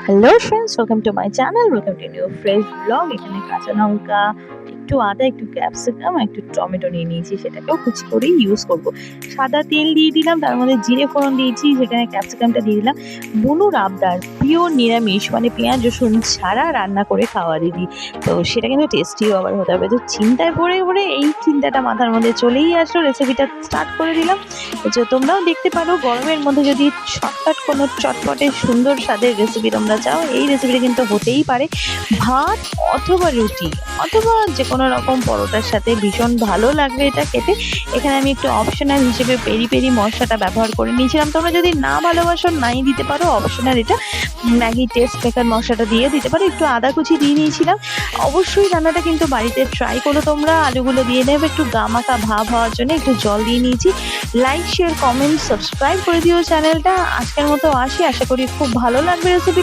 Hello friends, welcome to my channel, welcome to new fresh blog. এখানে কাঁচা লঙ্কা, একটু আদা, একটু ক্যাপসিকাম, একটু টমেটো নিয়ে নিয়েছি, সেটাকেও কুচি করে ইউজ করব। সাদা তেল দিয়ে দিলাম, তার মধ্যে জিরে ফোড়ন দিয়েছি, সেখানে ক্যাপসিকামটা দিয়ে দিলাম। বুনুর আবদার পিওর নিরামিষ, মানে পেঁয়াজ রসুন ছাড়া রান্না করে খাওয়া দিদি, তো সেটা কিন্তু টেস্টিও আবার হতে হবে। তো চিন্তায় পড়ে পড়ে এই চিন্তাটা মাথার মধ্যে চলেই আসলো, রেসিপিটা স্টার্ট করে দিলাম। যে তোমরাও দেখতে পারো, গরমের মধ্যে যদি শর্টকাট কোনো চটপটে সুন্দর স্বাদের রেসিপি তোমরা চাও, এই রেসিপিটা কিন্তু হতেই পারে ভাত অথবা রুটি অথবা যে কোনো রকম পরোটার সাথে। ভীষণ ভালো লাগবে এটা খেতে। এখানে আমি একটু অপশনাল হিসেবে পেরি পেরি মশলাটা ব্যবহার করে নিয়েছিলাম। তোমরা যদি না ভালোবাসো নাই দিতে পারো, অপশনাল এটা। ম্যাগি টেস্ট মেকার মশলাটা দিয়ে দিতে পারো। একটু আদা কুচি দিয়ে নিয়েছিলাম। অবশ্যই রান্নাটা কিন্তু বাড়িতে ট্রাই করো তোমরা। আলুগুলো দিয়ে নেবে, একটু গামাখা ভাব হওয়ার জন্য একটু জল দিয়ে নিয়েছি। লাইক শেয়ার কমেন্ট সাবস্ক্রাইব করে দিও চ্যানেলটা। আজকের মতো আসি, আশা করি খুব ভালো লাগবে রেসিপি।